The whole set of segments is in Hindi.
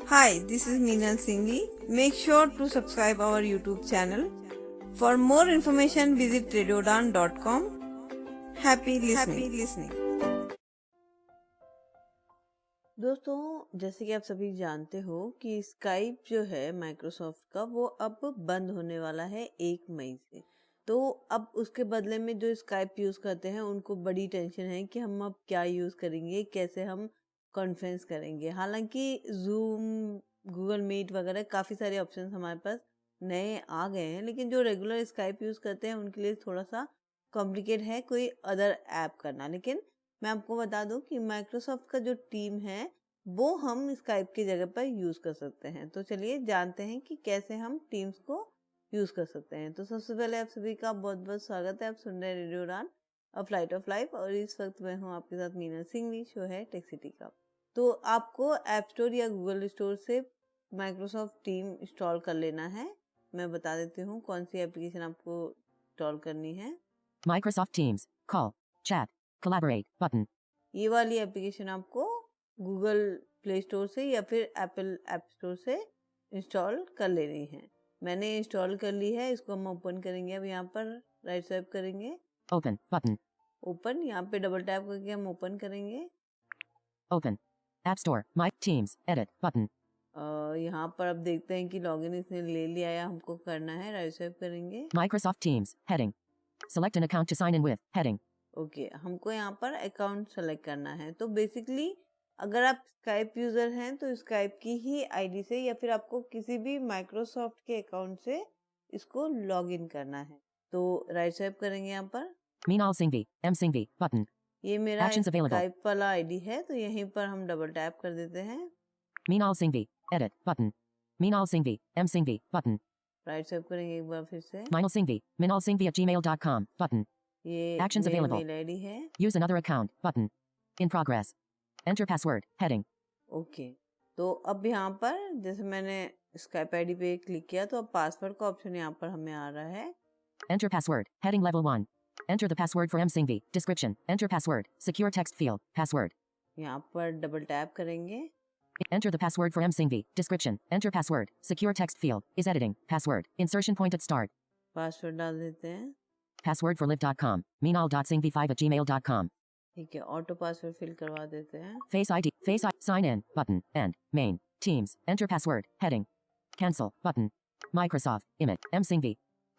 Hi, this is Meenal Singhi. Make sure to subscribe our YouTube channel. For more information, visit radiodan.com. Happy listening. दोस्तों, जैसे कि आप सभी जानते हो कि स्काइप जो है माइक्रोसॉफ्ट का वो अब बंद होने वाला है 1 मई से। तो अब उसके बदले में जो स्काइप यूज़ करते हैं उनको बड़ी टेंशन है कि हम अब क्या यूज़ करेंगे, कैसे हम कॉन्फ्रेंस करेंगे। हालांकि जूम, गूगल मीट वगैरह काफ़ी सारे ऑप्शंस हमारे पास नए आ गए हैं, लेकिन जो रेगुलर स्काइप यूज़ करते हैं उनके लिए थोड़ा सा कॉम्प्लिकेट है कोई अदर ऐप करना। लेकिन मैं आपको बता दूं कि माइक्रोसॉफ्ट का जो टीम है वो हम स्काइप की जगह पर यूज़ कर सकते हैं। तो चलिए जानते हैं कि कैसे हम टीम्स को यूज़ कर सकते हैं। तो सबसे पहले आप सभी का बहुत बहुत स्वागत है। आप सुन रहे हैं रेडियो उड़ान अ फ्लाइट ऑफ लाइफ और इस वक्त मैं हूँ आपके साथ मीनल सिंघवी। शो है टेक सिटी का। तो आपको ऐप स्टोर या गूगल स्टोर से माइक्रोसॉफ्ट टीम इंस्टॉल कर लेना है। मैं बता देती हूँ कौन सी एप्लीकेशन आपको इंस्टॉल करनी है। Microsoft Teams, Call, Chat, Collaborate button. ये वाली एप्लीकेशन आपको गूगल प्ले स्टोर से या फिर एप्पल ऐप स्टोर से इंस्टॉल कर लेनी है। मैंने इंस्टॉल कर ली है। इसको हम ओपन करेंगे। अब यहाँ पर राइट स्वाइप करेंगे, Open button. ओपन। यहाँ पे डबल टैप करके हम ओपन करेंगे। Open. App Store, My Teams, Edit button. यहाँ पर अब देखते हैं कि लॉगिन इसने ले लिया या हमको करना है। राइट स्वाइप करेंगे। Microsoft Teams, heading. Select an account to sign in with, heading. Okay, हमको यहाँ पर अकाउंट सेलेक्ट करना है। तो बेसिकली अगर आप स्काइप यूजर हैं तो स्काइप की ही आईडी से या फिर आपको किसी भी माइक्रोसॉफ्ट के अकाउंट से इसको लॉग इन करना है। तो राइट स्वाइप करेंगे यहाँ पर। Meenal Singhvi, M Singhvi button. ये मेरा Actions available. स्काइप वाला आईडी है, तो यहीं पर हम डबल टैप कर देते हैं। Meenal Singhvi, Edit button. Meenal Singhvi, M Singhvi button. Right swipe करेंगे एक बार फिर से। Meenal Singhvi, minalsinghvi@gmail.com button. ये Actions मेरी available. मेल आईडी है। Use another account button. In progress. Enter password, heading. Okay, तो अब यहाँ पर जैसे मैंने स्काइप आईडी पे क्लिक किया तो अब पासवर्ड का ऑप्शन यहाँ पर हमें आ रहा है। Enter password, heading level 1. Enter the password for M Singhvi. Description. Enter password. Secure text field. Password. यहाँ पर डबल टैप करेंगे। Enter the password for M Singhvi. Description. Enter password. Secure text field. Is editing. Password. Insertion point at start. Password डाल देते हैं। Password for live.com. Meenal.singhvi5@gmail.com. ठीक है, ऑटो पासवर्ड फिल करवा देते हैं। Face ID. Sign in. Button. End. Main. Teams. Enter password. Heading. Cancel. Button. Microsoft. Image. M Singhvi.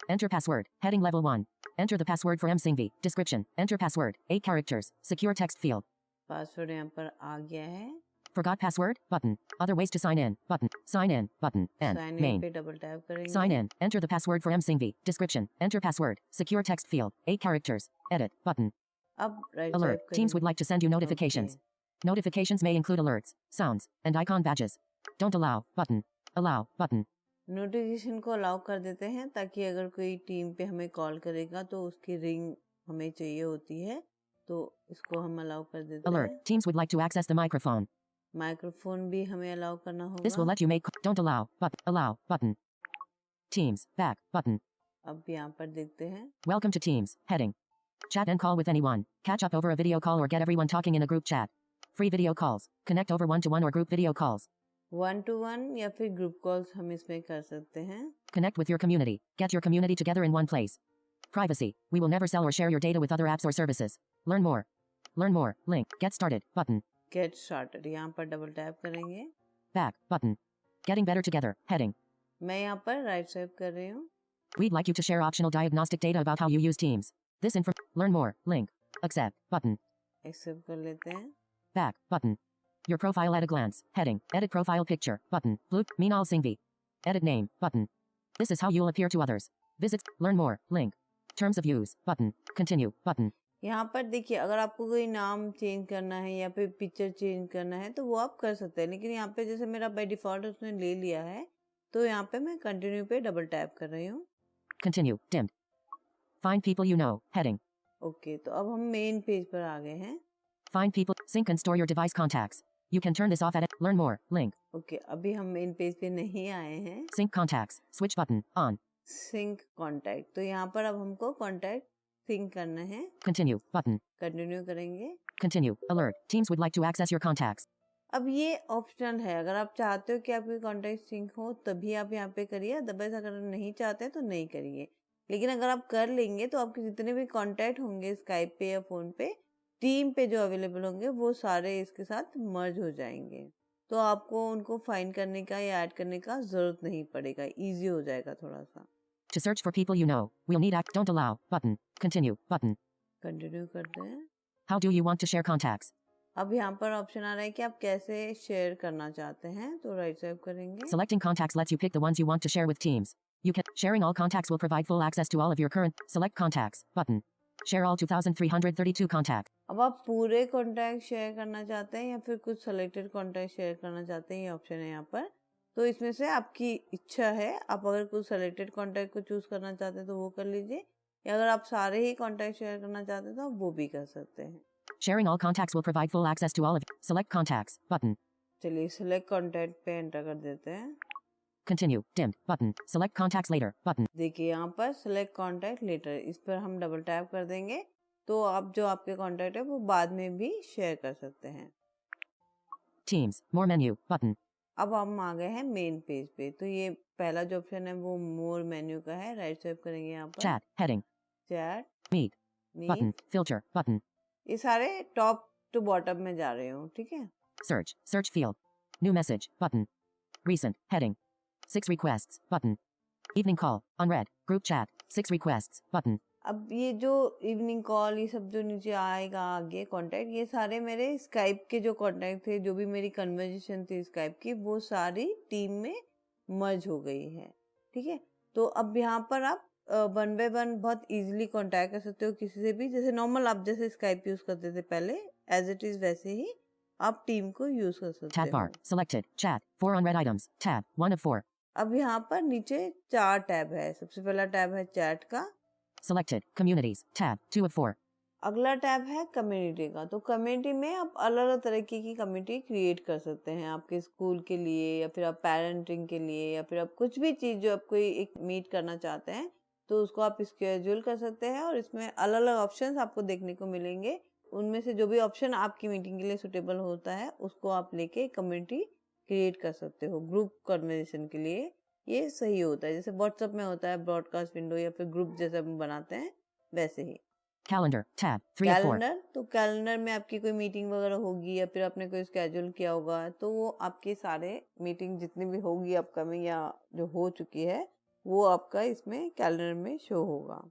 Enter password. Heading level 1. Enter the password for M Singhvi. Description. Enter password. 8 characters. Secure text field. Password यहाँ पर आ गया है। Forgot password? Button. Other ways to sign in. Button. Sign in. Button. End. Sign in Main. पे डबल टैप करेंगे। Sign in. Enter the password for M Singhvi. Description. Enter password. Secure text field. 8 characters. Edit. Button. अब right Alert. Swipe Teams would करेंगे। like to send you notifications. Notifications may include alerts, sounds, and icon badges. Don't allow. Button. Allow. Button. Notification को अलाउ कर देते हैं ताकि अगर कोई टीम पे हमें कॉल करेगा तो उसकी रिंग हमें चाहिए होती है, तो इसको हम अलाउ कर देते Alert. हैं। Teams would like to access the microphone. Microphone भी हमें अलाउ करना This will होगा। let you make. Don't allow. But allow. Button. Teams. Back. Button. अब यहाँ पर देखते हैं। Welcome to Teams. Heading. Chat and call with anyone. Catch up over a video call or get everyone talking in a group chat. Free video calls. Connect over one-to-one or group video calls. 1-to-1 या फिर ग्रुप कॉल्स हम इसमें कर सकते हैं। Connect with your community. Get your community together in one place. Privacy. We will never sell or share your data with other apps or services. Learn more. Learn more. Link. Get started. Button. Get started, यहाँ पर डबल टैप करेंगे। Back. Button. Getting better together. Heading. मैं यहाँ पर राइट स्वाइप कर रही हूँ। We'd like you to share optional diagnostic data about how you use Teams. This info. Learn more. Link. Accept. Button. Accept कर लेते हैं। Back. Button. Your profile at a glance. Heading. Edit profile picture. Button. Blue. Meenal Singhvi. Edit name. Button. This is how you'll appear to others. Visit. Learn more. Link. Terms of use. Button. Continue. Button. यहाँ पर देखिए, अगर आपको कोई नाम चेंज करना है या फिर पिक्चर चेंज करना है तो वो आप कर सकते हैं, लेकिन यहाँ पे जैसे मेरा बाय डिफॉल्ट उसने ले लिया है तो यहाँ पे मैं कंटिन्यू पे डबल टैप कर रही हूँ। Continue. Dimmed. Find people you know. Heading. Okay, तो अब हम मेन पेज पर आ गए हैं। Find people. Sync and store your device contacts. You can turn this off at. Learn more. Link. Okay, अभी हम मेन पेज पे नहीं आए हैं। Sync contacts. Switch button. On. Sync contact, तो यहाँ पर अब हमको कॉन्टैक्ट सिंक करना है। Continue. Button. कंटिन्यू करेंगे। Continue. Alert. Teams would like to access your contacts. अब ये ऑप्शनल है, अगर आप चाहते हो कि आपके कॉन्टैक्ट सिंक हो तभी आप यहाँ पे करिए, अदरवाइज अगर नहीं चाहते तो नहीं करिए। लेकिन अगर आप कर लेंगे तो आपके जितने भी कॉन्टैक्ट होंगे स्काइप पे या फ़ोन पे, टीम पे जो अवेलेबल होंगे वो सारे इसके साथ मर्ज हो जाएंगे। तो आपको उनको फाइंड करने का या ऐड करने का ज़रूरत नहीं पड़ेगा, ईज़ी हो जाएगा थोड़ा-सा। To search for people you know, we'll need act. Don't allow. Button. Continue. Button. Continue करते हैं। How do you want to share contacts? अब यहाँ पर ऑप्शन आ रहा है कि आप कैसे शेयर करना चाहते हैं, तो राइट स्वाइप करेंगे। Selecting contacts lets you pick the ones you want to share with teams. You can. Sharing all contacts will provide full access to all of your current. Select contacts. Button. Share all 2,332 contacts. अब आप पूरे कॉन्टैक्ट शेयर करना चाहते हैं या फिर कुछ सेलेक्टेड कॉन्टैक्ट शेयर करना चाहते हैं, ये ऑप्शन है यहाँ पर। तो इसमें से आपकी इच्छा है, आप अगर कुछ सेलेक्टेड कॉन्टैक्ट को चूज करना चाहते हैं तो वो कर लीजिए, या अगर आप सारे ही कॉन्टैक्ट शेयर करना चाहते हैं तो आप वो भी कर सकते हैं। Sharing all contacts will provide full access to all of. Select contacts. Button. चलिए सिलेक्ट कॉन्टैक्ट पे एंटर कर देते हैं। Continue. Dimmed. Button. Select contacts later. Button. देखिए यहाँ पर सिलेक्ट कॉन्टैक्ट लेटर, इस पर हम डबल टैप कर देंगे तो आप जो आपके कॉन्टैक्ट है वो बाद में भी शेयर कर सकते हैं। Teams. More menu. Button. अब हम आ गए हैं मेन पेज पे, तो ये पहला जो ऑप्शन है वो मोर मेन्यू का है, राइट स्वाइप करेंगे यहाँ पर। Chat. Heading. Chat, Meet. Button. Meet, Filter. Button. ये सारे टॉप टू बॉटम में जा रहे हो, ठीक है। Search. Search field. New message. Button. Recent. Heading. 6 requests. Button. Evening call. Unread. Group chat. 6 requests. Button. अब ये जो इवनिंग कॉल, ये सब जो नीचे आएगा आगे कॉन्टैक्ट, ये सारे मेरे स्काइप के जो कॉन्टैक्ट थे, जो भी मेरी कन्वर्जेशन थी स्काइप की, वो सारी टीम में मर्ज हो गई है, ठीक है। तो अब यहाँ पर आप वन बाय वन बहुत इजीली कांटेक्ट कर सकते हो किसी से भी, जैसे नॉर्मल आप जैसे स्काइप यूज करते थे पहले, एज इट इज वैसे ही आप टीम को यूज कर सकते Tab bar. हो। Selected. Chat. 4 unread items. Tab. 1 of 4. अब यहाँ पर नीचे 4 टैब है, सबसे पहला टैब है चैट का, Selected. Communities. Tab. 2 of 4. अगला टैब है कम्युनिटी का। तो कम्युनिटी में आप अलग अलग तरीके की कम्युनिटी क्रिएट कर सकते हैं, आपके स्कूल के लिए या फिर आप पेरेंटिंग के लिए या फिर आप कुछ भी चीज़ जो आप कोई एक मीट करना चाहते हैं तो उसको आप स्केड्यूल कर सकते हैं, और इसमें अलग अलग ऑप्शंस आपको देखने को मिलेंगे। उनमें से जो भी ऑप्शन आपकी मीटिंग के लिए सुटेबल होता है उसको आप लेके कम्युनिटी क्रिएट कर सकते हो। ग्रुप कन्वर्सेशन के लिए ये सही होता है, जैसे व्हाट्सएप में होता है ब्रॉडकास्ट विंडो या फिर ग्रुप जैसे हम बनाते हैं वैसे ही। Calendar. Tab. 3 of 4. कैलेंडर, तो कैलेंडर में आपकी कोई मीटिंग वगैरह होगी या फिर आपने कोई स्केड्यूल किया होगा तो वो आपके सारे मीटिंग जितनी भी होगी अपकमिंग या जो हो चुकी है वो आपका इसमें कैलेंडर में शो होगा।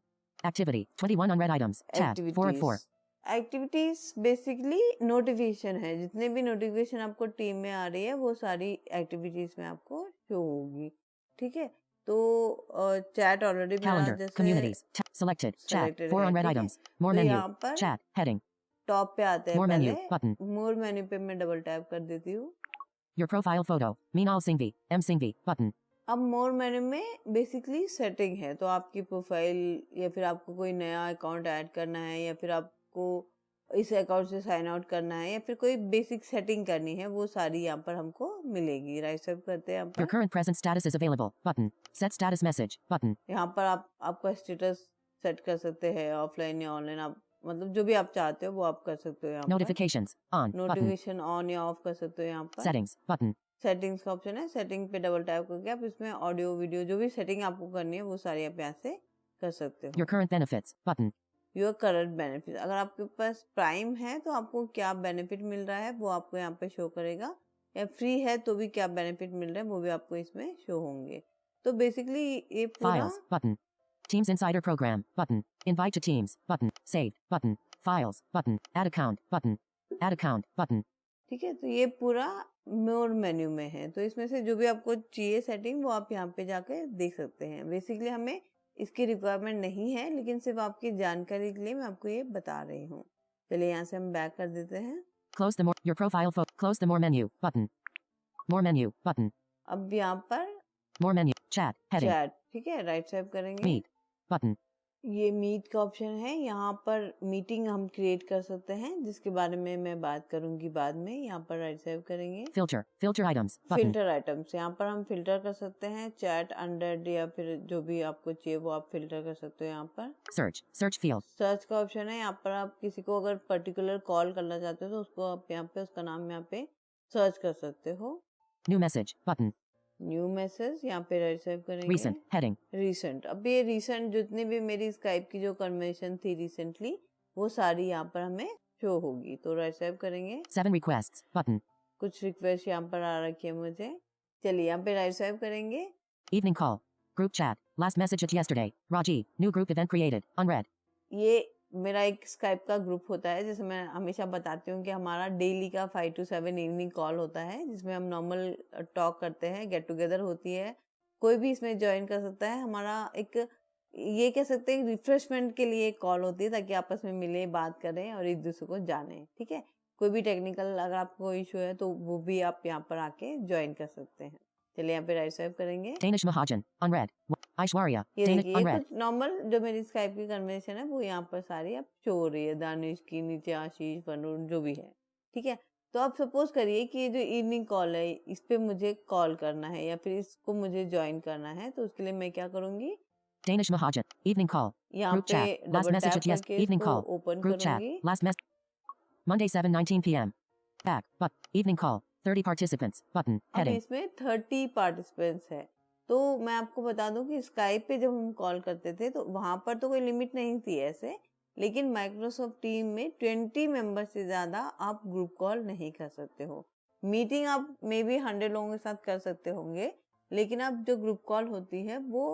Activity. 21 unread items. Tab. 4 of 4. Activities basically notification है, जितने भी नोटिफिकेशन आपको टीम में आ रही है वो सारी एक्टिविटीज में आपको शो होगी, ठीक है। तो चैट ऑलरेडी मेरा Calendar. जैसे Communities. Selected. Chat. selected 4 है, unread ठीक है। items. More तो menu. यहाँ पर Chat. Heading. टॉप पे आते हैं More पहले, menu. Button. मोर मेन्यू पे मैं डबल टैप कर देती हूँ। Your profile photo. Meenal Singhvi. M Singhvi. Button. अब मोर मेन्यू में बेसिकली सेटिंग है, तो आपकी प्रोफाइल या फिर आपको कोई नया अकाउंट ऐड करना है या फिर आपको इस अकाउंट से साइन आउट करना है या फिर कोई बेसिक सेटिंग करनी है, वो सारी यहाँ पर हमको मिलेगी। राइट स्वाइप करते हैं यहाँ Your पर। current present status is available. Button. Set status message. Button. यहाँ पर आप आपका स्टेटस सेट कर सकते हैं, ऑफलाइन या ऑनलाइन, आप मतलब जो भी आप चाहते हो वो आप कर सकते हो। यहाँ पर Notifications. On. Button. Notification on या ऑफ कर सकते हो। यहाँ पर Settings. Button. सेटिंग्स का ऑप्शन है, सेटिंग पे डबल टैप करके आप इसमें ऑडियो वीडियो जो भी सेटिंग आपको करनी है वो सारी आप यहाँ से कर सकते हो। Your current benefits. Button. Your current benefit, अगर आपके पास प्राइम है तो आपको क्या बेनिफिट मिल रहा है वो आपको यहाँ पे शो करेगा, या फ्री है तो भी क्या बेनिफिट मिल रहा है वो भी आपको इसमें शो होंगे। तो बेसिकली ये पूरा Files. Button. Teams Insider Program. Button. Invite to Teams. Button. Saved. Button. Files. Button. Add account. Button. Add account. Button. ठीक है, तो ये पूरा मोर मेन्यू में है, तो इसमें से जो भी आपको चाहिए सेटिंग वो आप यहाँ पे जाके देख सकते हैं। बेसिकली हमें इसकी रिक्वायरमेंट नहीं है, लेकिन सिर्फ आपकी जानकारी के लिए मैं आपको ये बता रही हूँ। चलिए यहाँ से हम बैक कर देते हैं। Close the more. Your profile photo. Close the more menu. Button. More menu. Button. अब यहाँ पर More menu. Chat. Heading. Chat, ठीक है, राइट स्वाइप करेंगे। Meet. Button. ये मीट का ऑप्शन है, यहाँ पर मीटिंग हम क्रिएट कर सकते हैं जिसके बारे में मैं बात करूंगी बाद में। यहाँ पर राइट स्वाइप करेंगे। Filter. Filter items. Button. Filter items, यहाँ पर हम फिल्टर कर सकते हैं चैट, अनरेड या फिर जो भी आपको चाहिए वो आप फिल्टर कर सकते हो। यहाँ पर Search. Search field. सर्च का ऑप्शन है, यहाँ पर आप किसी को अगर पर्टिकुलर कॉल करना चाहते हो तो उसको आप यहाँ पे उसका नाम यहाँ पे सर्च कर सकते हो। New message button. New message यहाँ पे राइट स्वाइप करेंगे। Recent heading. रिसेंट, अब ये रिसेंट जितनी भी मेरी स्काइप की जो कन्वर्सेशन थी रिसेंटली, वो सारी यहाँ पर हमें शो होगी। तो राइट स्वाइप करेंगे। 7 requests button. कुछ रिक्वेस्ट यहाँ पर आ रखी है मुझे। चलिए यहाँ पे राइट स्वाइप करेंगे। Evening call. Group chat. Last message at yesterday. Rajiv. New group event created. Unread. ये मेरा एक स्काइप का ग्रुप होता है, जैसे मैं हमेशा बताती हूँ कि हमारा डेली का 5 to 7 इवनिंग कॉल होता है, जिसमें हम नॉर्मल टॉक करते हैं, गेट टुगेदर होती है। कोई भी इसमें ज्वाइन कर सकता है। हमारा एक, ये कह सकते हैं, रिफ्रेशमेंट के लिए एक कॉल होती है, ताकि आपस में मिले, बात करें और एक दूसरे को जाने। ठीक है, कोई भी टेक्निकल अगर आपको कोई इशू है तो वो भी आप यहाँ पर आके ज्वाइन कर सकते हैं। चलिए यहाँ पे राइट स्वाइप करेंगे। Danish Mahajan. Unread. Aishwarya. ये Danish. देखिए, ये Unread. कुछ नॉर्मल जो मेरी स्काइप की कन्वर्सेशन है वो यहाँ पर सारी अब शो हो रही है। दानिश की, नीचे आशीष, वरुण, जो भी है। ठीक है, तो आप सपोज करिए कि ये जो इवनिंग कॉल है, इस पे मुझे कॉल करना है या फिर इसको मुझे ज्वाइन करना है, तो उसके लिए मैं क्या करूंगी, Danish Mahajan. Evening call. यहाँ Group पे chat. Last double message tap at yes. करके Evening इसको call. Open Group chat. करूंगी। Last message. Monday 7:19 p.m. Back. But. Evening call. 30 participants. Button. अब Heading. इसमें 30 पार्टिसिपेंट्स है। तो मैं आपको बता दूं कि स्काइप पे जब हम कॉल करते थे तो वहां पर तो कोई लिमिट नहीं थी ऐसे, लेकिन माइक्रोसॉफ्ट टीम में 20 मेंबर से ज्यादा आप ग्रुप कॉल नहीं कर सकते हो। मीटिंग आप मे बी 100 लोगों के साथ कर सकते होंगे, लेकिन अब जो ग्रुप कॉल होती है वो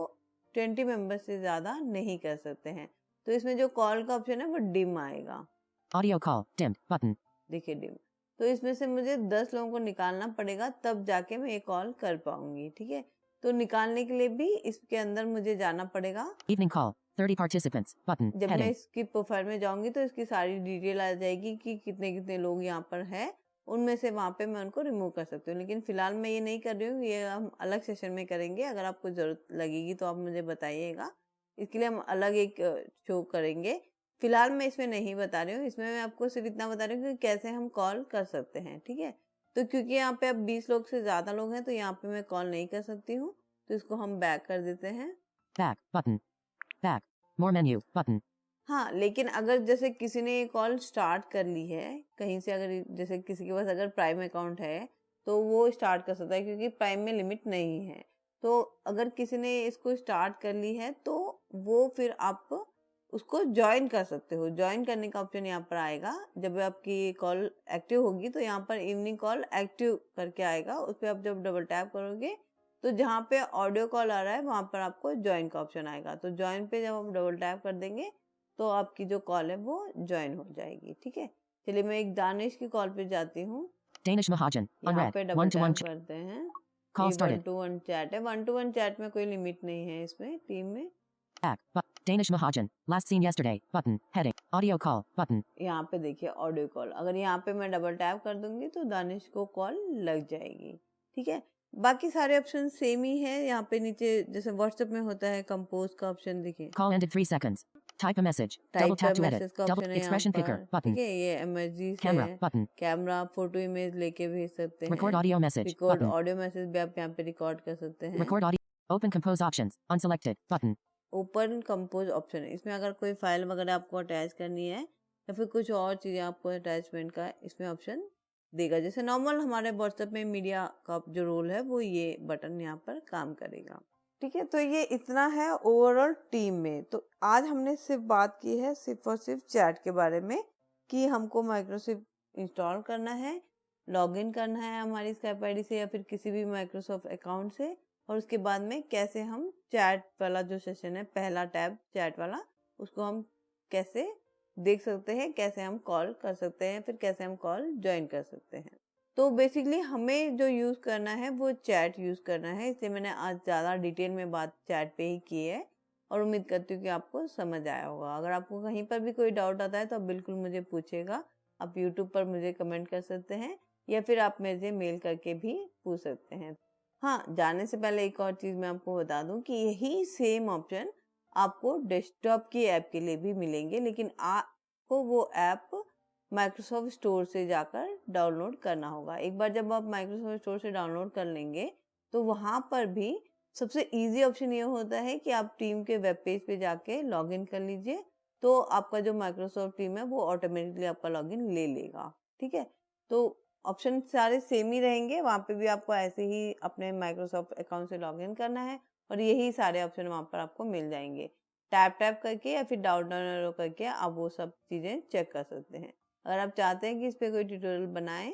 20 मेंबर से ज्यादा नहीं कर सकते हैं। तो इसमें जो कॉल का ऑप्शन है वो डिम आएगा। Audio call. Dimmed. Button. देखिए डिम, तो इसमें से मुझे 10 लोगों को निकालना पड़ेगा, तब जाके मैं ये कॉल कर पाऊंगी। ठीक है, तो निकालने के लिए भी इसके अंदर मुझे जाना पड़ेगा। Evening call. 30 participants. Button. जब मैं Heading. इसकी प्रोफाइल में जाऊंगी तो इसकी सारी डिटेल आ जाएगी कि कितने कितने लोग यहाँ पर है, उनमें से वहां पे मैं उनको रिमूव कर सकती हूँ। लेकिन फिलहाल मैं ये नहीं कर रही हूँ, ये हम अलग सेशन में करेंगे। अगर आपको जरूरत लगेगी तो आप मुझे बताइएगा, इसके लिए हम अलग एक शो करेंगे। फिलहाल मैं इसमें नहीं बता रही हूँ, इसमें मैं आपको सिर्फ इतना बता रही हूँ कि कैसे हम कॉल कर सकते हैं। ठीक है, तो क्योंकि यहाँ पे अब 20 लोग से ज्यादा लोग हैं तो यहाँ पे मैं कॉल नहीं कर सकती हूँ, तो इसको हम बैक कर देते हैं। Back. Button. Back. More menu. Button. हाँ, लेकिन अगर जैसे किसी ने कॉल स्टार्ट कर ली है कहीं से, अगर जैसे किसी के पास अगर प्राइम अकाउंट है तो वो स्टार्ट कर सकता है, क्योंकि प्राइम में लिमिट नहीं है। तो अगर किसी ने इसको स्टार्ट कर ली है तो वो फिर आप उसको ज्वाइन कर सकते हो। ज्वाइन करने का ऑप्शन यहाँ पर आएगा। जब आपकी कॉल एक्टिव होगी तो यहाँ पर इवनिंग कॉल एक्टिव करके आएगा, उस पर आप जब डबल टैप करोगे तो जहाँ पे ऑडियो कॉल आ रहा है वहां पर आपको ज्वाइन का ऑप्शन आएगा। तो ज्वाइन पे जब आप डबल टैप कर देंगे तो आपकी जो कॉल है वो ज्वाइन हो जाएगी। ठीक है, चलिए मैं एक दानिश की कॉल पे जाती हूँ। Danish Mahajan. यहाँ Unread. पे डबल 1-to-1 टैप करते हैं। Call ये started. 1-to-1 चैट है। 1-to-1 चैट में कोई लिमिट नहीं है इसमें टीम में। Back. But. Danish Mahajan. Last seen yesterday. Button. Heading. Audio call. Button. यहाँ पे देखिए ऑडियो कॉल, अगर यहाँ पे मैं डबल टैप कर दूंगी तो दानिश को कॉल लग जाएगी। ठीक है, बाकी सारे ऑप्शन सेम ही है। यहाँ पे नीचे जैसे व्हाट्सएप में होता है कंपोज का ऑप्शन, देखिए Call ended 3 seconds. Type a message. Type Double का tap to edit. मैसेज का Double ऑप्शन है यहाँ expression picker. पर। Button. ठीक है, ये इमोजीज Camera. है, Button. कैमरा, फोटो, इमेज लेके भेज सकते Record हैं। audio message. Record Button. Audio message भी आप यहाँ पे रिकॉर्ड कर सकते हैं। Record audio. Open compose options. Unselected. Button. Open compose option है, इसमें अगर कोई फाइल वगैरह आपको अटैच करनी है या फिर कुछ और चीजें आपको अटैचमेंट का इसमें ऑप्शन देगा। जैसे नॉर्मल हमारे व्हाट्सएप में मीडिया का जो रोल है वो ये बटन यहाँ पर काम करेगा। ठीक है, तो ये इतना है ओवरऑल टीम में। तो आज हमने सिर्फ बात की है सिर्फ और सिर्फ चैट के बारे में, कि हमको माइक्रोसॉफ्ट इंस्टॉल करना है, लॉगिन करना है हमारी स्काइप आईडी से या फिर किसी भी माइक्रोसॉफ्ट अकाउंट से, और उसके बाद में कैसे हम चैट वाला जो सेशन है, पहला टैब चैट वाला, उसको हम कैसे देख सकते हैं, कैसे हम कॉल कर सकते हैं, फिर कैसे हम कॉल ज्वाइन कर सकते हैं। तो बेसिकली हमें जो यूज करना है वो चैट यूज करना है, इसलिए मैंने आज ज़्यादा डिटेल में बात चैट पे ही की है और उम्मीद करती हूँ कि आपको समझ आया होगा। अगर आपको कहीं पर भी कोई डाउट आता है तो आप बिल्कुल मुझे पूछेगा। आप यूट्यूब पर मुझे कमेंट कर सकते हैं या फिर आप मुझे मेल करके भी पूछ सकते हैं। हाँ, जाने से पहले एक और चीज़ मैं आपको बता दूं कि यही सेम ऑप्शन आपको डेस्कटॉप की ऐप के लिए भी मिलेंगे, लेकिन आपको वो ऐप माइक्रोसॉफ्ट स्टोर से जाकर डाउनलोड करना होगा। एक बार जब आप माइक्रोसॉफ्ट स्टोर से डाउनलोड कर लेंगे तो वहाँ पर भी सबसे इजी ऑप्शन ये होता है कि आप टीम के वेब पेज पे जाके लॉगिन कर लीजिए, तो आपका जो माइक्रोसॉफ्ट टीम है वो ऑटोमेटिकली आपका लॉगिन ले लेगा। ठीक है, तो ऑप्शन सारे सेम ही रहेंगे, वहाँ पे भी आपको ऐसे ही अपने माइक्रोसॉफ्ट अकाउंट से लॉगिन करना है और यही सारे ऑप्शन वहाँ पर आपको मिल जाएंगे। टैप करके या फिर डाउन डाउन एरो करके आप वो सब चीज़ें चेक कर सकते हैं। अगर आप चाहते हैं कि इस पर कोई ट्यूटोरियल बनाएं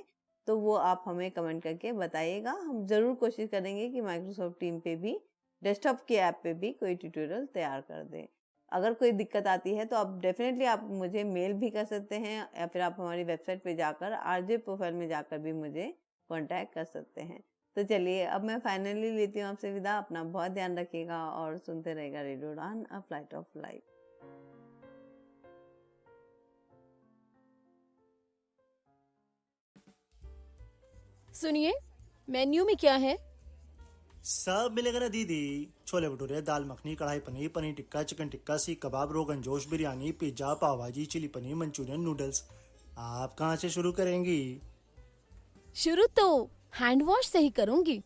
तो वो आप हमें कमेंट करके बताइएगा। हम ज़रूर कोशिश करेंगे कि माइक्रोसॉफ्ट टीम पे भी, डेस्कटॉप के ऐप पे भी कोई ट्यूटोरियल तैयार कर दें। अगर कोई दिक्कत आती है तो आप डेफिनेटली आप मुझे मेल भी कर सकते हैं या फिर आप हमारी वेबसाइट पे जाकर आरजे प्रोफाइल में जाकर भी मुझे कांटेक्ट कर सकते हैं। तो चलिए अब मैं फाइनली लेती हूँ आपसे विदा। अपना बहुत ध्यान रखिएगा और सुनते रहेगा रेडियो उड़ान, अ फ्लाइट ऑफ लाइफ। सुनिए, मेन्यू में क्या है? सब मिलेगा ना दीदी। छोले भटूरे, दाल मखनी, कढ़ाई पनीर, पनीर टिक्का, चिकन टिक्का, सीख कबाब, रोगन जोश, बिरयानी, पिज्जा, पाव भाजी, चिली पनीर, मंचूरियन, नूडल्स। आप कहाँ से शुरू करेंगी? शुरू तो हैंड वॉश से ही करूंगी।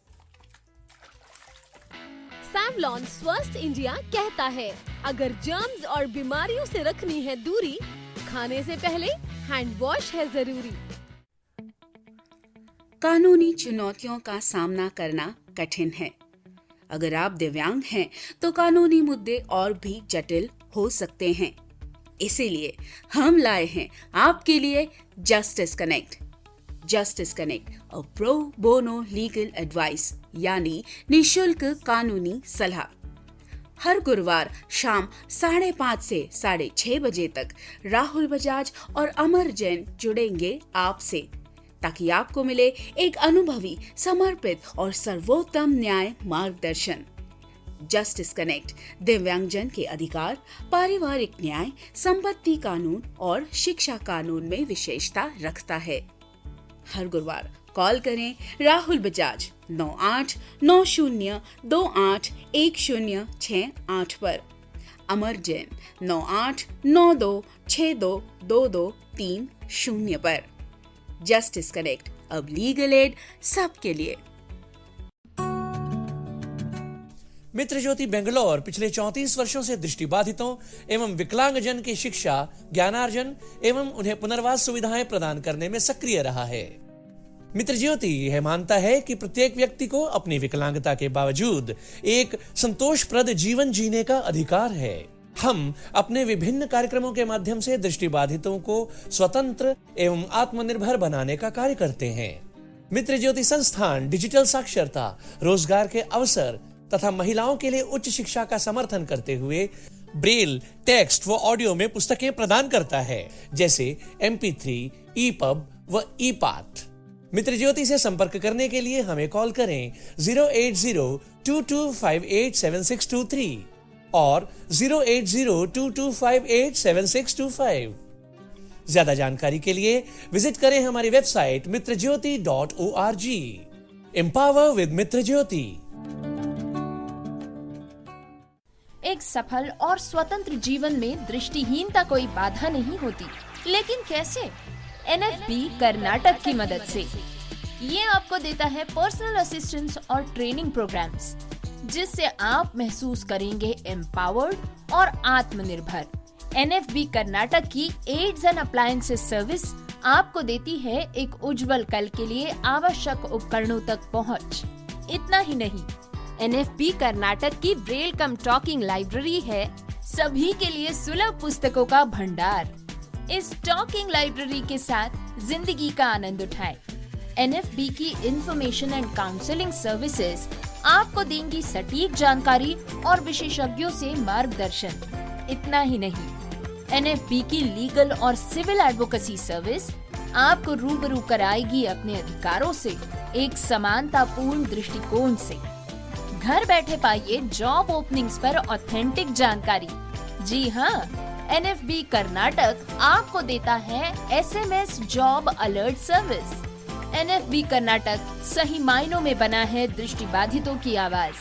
सैवलॉन स्वस्थ इंडिया कहता है, अगर जर्म्स और बीमारियों से रखनी है दूरी, खाने से पहले हैंड वॉश है जरूरी। कानूनी चुनौतियों का सामना करना कठिन है। अगर आप दिव्यांग हैं तो कानूनी मुद्दे और भी जटिल हो सकते हैं। इसीलिए हम लाए हैं आपके लिए justice connect. Justice connect, a pro bono legal advice, यानी निशुल्क कानूनी सलाह। हर गुरुवार शाम 5:30 से 6:30 बजे तक राहुल बजाज और अमर जैन जुड़ेंगे आपसे, ताकि आपको मिले एक अनुभवी, समर्पित और सर्वोत्तम न्याय मार्गदर्शन। जस्टिस कनेक्ट दिव्यांगजन के अधिकार, पारिवारिक न्याय, संपत्ति कानून और शिक्षा कानून में विशेषता रखता है। हर गुरुवार कॉल करें राहुल बजाज 9890281068 पर, अमर जैन 9892622230 पर। जस्टिस कनेक्ट, अब लीगल एड सबके लिए। मित्र ज्योति बेंगलोर पिछले 34 वर्षों से दृष्टिबाधितों एवं विकलांगजन की शिक्षा, ज्ञानार्जन एवं उन्हें पुनर्वास सुविधाएं प्रदान करने में सक्रिय रहा है। मित्र ज्योति यह मानता है कि प्रत्येक व्यक्ति को अपनी विकलांगता के बावजूद एक संतोषप्रद जीवन जीने का अधिकार है। हम अपने विभिन्न कार्यक्रमों के माध्यम से दृष्टिबाधितों को स्वतंत्र एवं आत्मनिर्भर बनाने का कार्य करते हैं। मित्र ज्योति संस्थान डिजिटल साक्षरता, रोजगार के अवसर तथा महिलाओं के लिए उच्च शिक्षा का समर्थन करते हुए ब्रेल, टेक्स्ट व ऑडियो में पुस्तकें प्रदान करता है, जैसे MP3, EPUB व EPAT। मित्र ज्योति से संपर्क करने के लिए हमें कॉल करें 08022587623 और 08022587625। ज्यादा जानकारी के लिए विजिट करें हमारी वेबसाइट mitrajyoti.org। एम्पावर विद मित्र ज्योति। एक सफल और स्वतंत्र जीवन में दृष्टिहीनता कोई बाधा नहीं होती, लेकिन कैसे? NFB कर्नाटक की मदद से। ये आपको देता है पर्सनल असिस्टेंस और ट्रेनिंग प्रोग्राम्स, जिससे आप महसूस करेंगे एम्पावर्ड और आत्मनिर्भर। NFB कर्नाटक की एड्स एंड अप्लायंसेस सर्विस आपको देती है एक उज्जवल कल के लिए आवश्यक उपकरणों तक पहुंच। इतना ही नहीं, NFB कर्नाटक की ब्रेल कम टॉकिंग लाइब्रेरी है सभी के लिए सुलभ पुस्तकों का भंडार। इस टॉकिंग लाइब्रेरी के साथ जिंदगी का आनंद उठाएं। NFB की इंफॉर्मेशन एंड काउंसलिंग सर्विसेज आपको देंगी सटीक जानकारी और विशेषज्ञों से मार्गदर्शन। इतना ही नहीं, NFB की लीगल और सिविल एडवोकेसी सर्विस आपको रूबरू कराएगी अपने अधिकारों से एक समानतापूर्ण दृष्टिकोण से। घर बैठे पाइए जॉब ओपनिंग्स पर ऑथेंटिक जानकारी। जी हाँ, NFB कर्नाटक आपको देता है SMS job alert service. NFB Karnataka सही मायनों में बना है दृष्टिबाधितों की आवाज।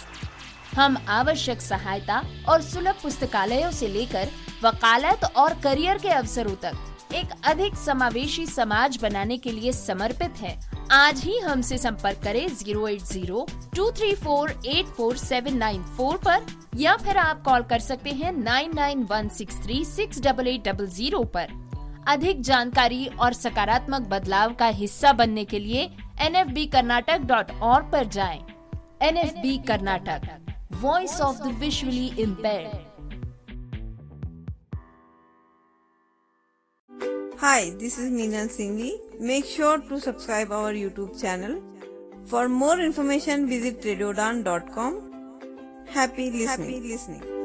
हम आवश्यक सहायता और सुलभ पुस्तकालयों से लेकर वकालत और करियर के अवसरों तक एक अधिक समावेशी समाज बनाने के लिए समर्पित है। आज ही हमसे संपर्क करें 08023484794 पर, या फिर आप कॉल कर सकते हैं 9916368800 पर। अधिक जानकारी और सकारात्मक बदलाव का हिस्सा बनने के लिए nfbkarnatak.org पर जाएं। NFB Karnataka, voice of the visually impaired. Hi, this is Meenal Singhi. Make sure to subscribe our YouTube channel. For more information, visit radiodan.com. Happy listening.